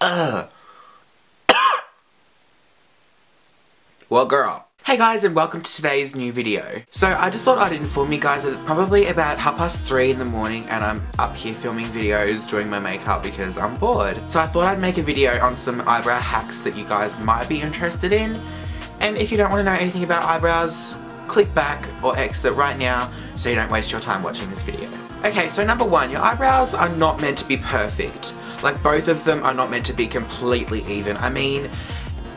Ugh. Well, girl. Hey guys, and welcome to today's new video. So I just thought I'd inform you guys that it's probably about 3:30 in the morning and I'm up here filming videos, doing my makeup because I'm bored. So I thought I'd make a video on some eyebrow hacks that you guys might be interested in. And if you don't want to know anything about eyebrows, click back or exit right now so you don't waste your time watching this video. Okay, so number one, your eyebrows are not meant to be perfect. Like, both of them are not meant to be completely even. I mean,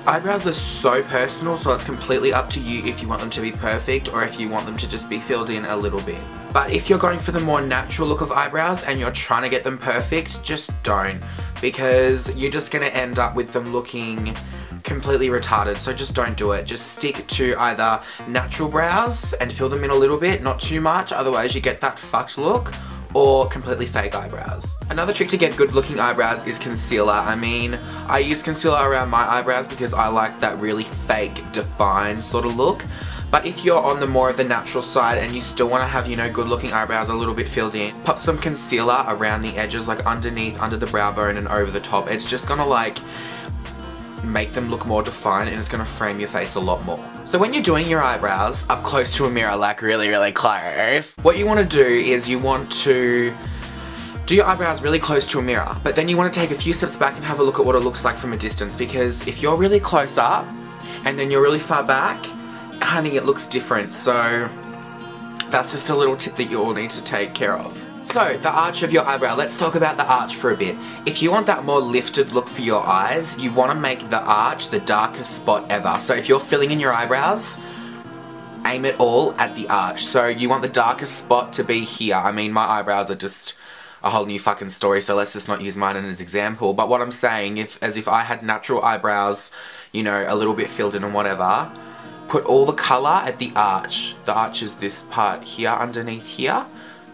eyebrows are so personal, so it's completely up to you if you want them to be perfect or if you want them to just be filled in a little bit. But if you're going for the more natural look of eyebrows and you're trying to get them perfect, just don't. Because you're just going to end up with them looking completely retarded, so just don't do it. Just stick to either natural brows and fill them in a little bit, not too much, otherwise you get that fucked look, or completely fake eyebrows. Another trick to get good looking eyebrows is concealer. I mean, I use concealer around my eyebrows because I like that really fake, defined sort of look. But if you're on the more of the natural side and you still want to have, you know, good looking eyebrows a little bit filled in, pop some concealer around the edges, like underneath, under the brow bone and over the top. It's just gonna like make them look more defined and it's gonna frame your face a lot more. So when you're doing your eyebrows up close to a mirror, like really close, what you want to do is you want to do your eyebrows really close to a mirror, but then you want to take a few steps back and have a look at what it looks like from a distance, because if you're really close up and then you're really far back, honey, it looks different. So that's just a little tip that you all need to take care of. So, the arch of your eyebrow, let's talk about the arch for a bit. If you want that more lifted look for your eyes, you want to make the arch the darkest spot ever. So if you're filling in your eyebrows, aim it all at the arch. So you want the darkest spot to be here. I mean, my eyebrows are just a whole new fucking story, so let's just not use mine as an example. But what I'm saying, as if I had natural eyebrows, you know, a little bit filled in and whatever, put all the colour at the arch. The arch is this part here, underneath here.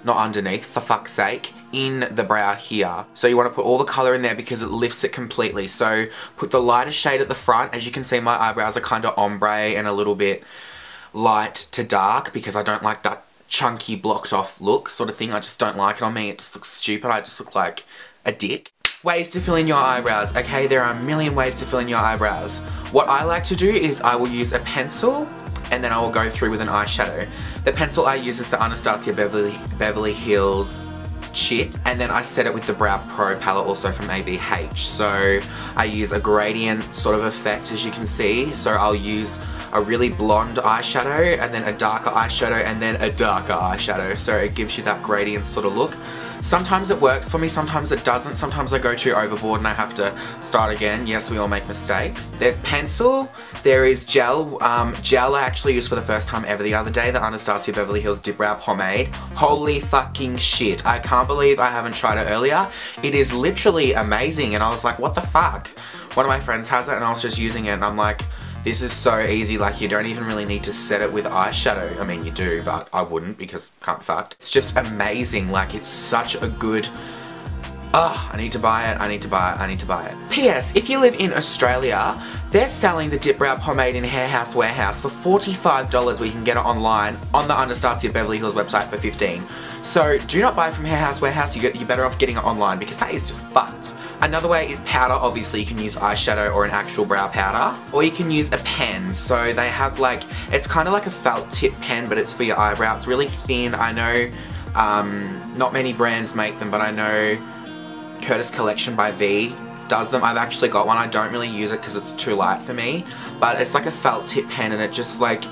Not underneath, for fuck's sake, in the brow here. So you want to put all the colour in there because it lifts it completely. So put the lightest shade at the front. As you can see, my eyebrows are kind of ombre and a little bit light to dark because I don't like that chunky blocked off look sort of thing. I just don't like it on me. It just looks stupid. I just look like a dick. Ways to fill in your eyebrows. Okay, there are a million ways to fill in your eyebrows. What I like to do is I will use a pencil and then I will go through with an eyeshadow. The pencil I use is the Anastasia Beverly Hills shit, and then I set it with the Brow Pro palette also from ABH. So I use a gradient sort of effect, as you can see. So I'll use a really blonde eyeshadow and then a darker eyeshadow and then a darker eyeshadow. So it gives you that gradient sort of look. Sometimes it works for me, sometimes it doesn't. Sometimes I go too overboard and I have to start again. Yes, we all make mistakes. There's pencil, there is gel. Gel I actually used for the first time ever the other day, the Anastasia Beverly Hills Dip Brow Pomade. Holy fucking shit. I can't believe I haven't tried it earlier. It is literally amazing and I was like, what the fuck? One of my friends has it and I was just using it and I'm like, this is so easy, like you don't even really need to set it with eyeshadow. I mean, you do, but I wouldn't because can't be fucked. It's just amazing, like it's such a good... I need to buy it, I need to buy it, I need to buy it. P.S. If you live in Australia, they're selling the Dip Brow Pomade in Hair House Warehouse for $45 where you can get it online on the Anastasia Beverly Hills website for $15. So do not buy it from Hair House Warehouse, you're better off getting it online because that is just fucked. Another way is powder. Obviously you can use eyeshadow or an actual brow powder, or you can use a pen. So they have like, it's kind of like a felt tip pen but it's for your eyebrow. It's really thin. I know not many brands make them, but I know Curtis Collection by V does them. I've actually got one. I don't really use it because it's too light for me, but it's like a felt tip pen and it just like,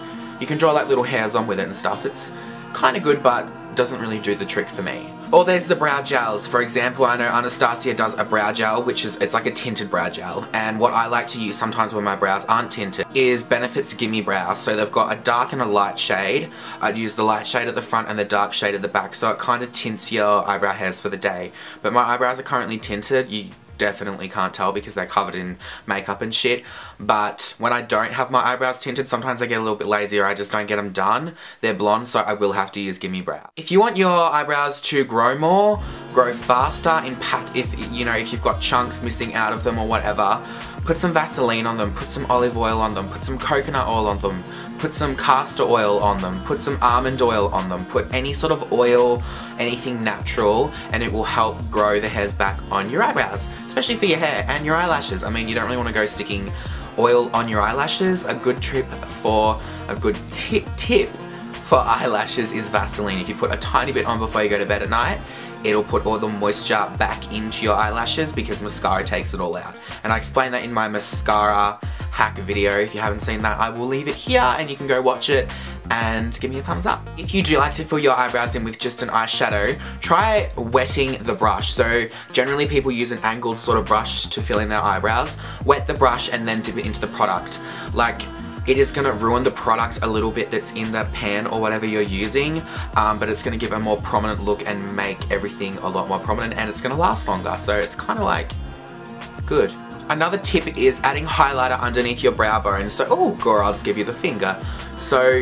you can draw like little hairs on with it and stuff. It's kind of good but doesn't really do the trick for me. Or there's the brow gels. For example, I know Anastasia does a brow gel, which is, it's like a tinted brow gel. And what I like to use sometimes when my brows aren't tinted is Benefit's Gimme Brow. So they've got a dark and a light shade. I'd use the light shade at the front and the dark shade at the back. So it kind of tints your eyebrow hairs for the day. But my eyebrows are currently tinted. You definitely can't tell because they're covered in makeup and shit, but when I don't have my eyebrows tinted, sometimes I get a little bit lazy or I just don't get them done. They're blonde, so I will have to use Gimme Brow. If you want your eyebrows to grow more, grow faster, if you've got chunks missing out of them or whatever, put some Vaseline on them, put some olive oil on them, put some coconut oil on them, put some castor oil on them, put some almond oil on them, put any sort of oil, anything natural, and it will help grow the hairs back on your eyebrows, especially for your hair and your eyelashes. I mean, you don't really want to go sticking oil on your eyelashes. A good tip for eyelashes is Vaseline. If you put a tiny bit on before you go to bed at night, it'll put all the moisture back into your eyelashes because mascara takes it all out. And I explained that in my mascara hack video. If you haven't seen that, I will leave it here and you can go watch it and give me a thumbs up. If you do like to fill your eyebrows in with just an eyeshadow, try wetting the brush. So generally people use an angled sort of brush to fill in their eyebrows. Wet the brush and then dip it into the product. Like, it is going to ruin the product a little bit that's in the pan or whatever you're using, but it's going to give a more prominent look and make everything a lot more prominent, and it's going to last longer, so it's kind of like good. Another tip is adding highlighter underneath your brow bone. So, oh girl, I'll just give you the finger. So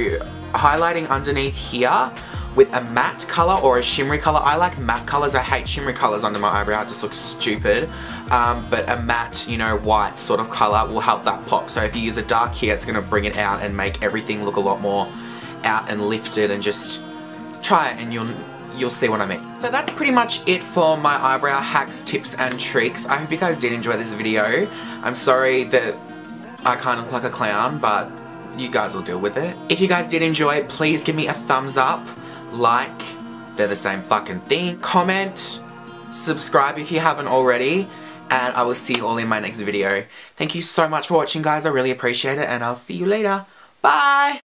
highlighting underneath here with a matte color or a shimmery color. I like matte colors. I hate shimmery colors under my eyebrow. It just looks stupid. But a matte, you know, white sort of color will help that pop. So if you use a dark here, it's going to bring it out and make everything look a lot more out and lifted, and just try it and you'll see what I mean. So that's pretty much it for my eyebrow hacks, tips and tricks. I hope you guys did enjoy this video. I'm sorry that I kind of look like a clown, but you guys will deal with it. If you guys did enjoy it, please give me a thumbs up, like, they're the same fucking thing, comment, subscribe if you haven't already, and I will see you all in my next video. Thank you so much for watching, guys. I really appreciate it, and I'll see you later. Bye!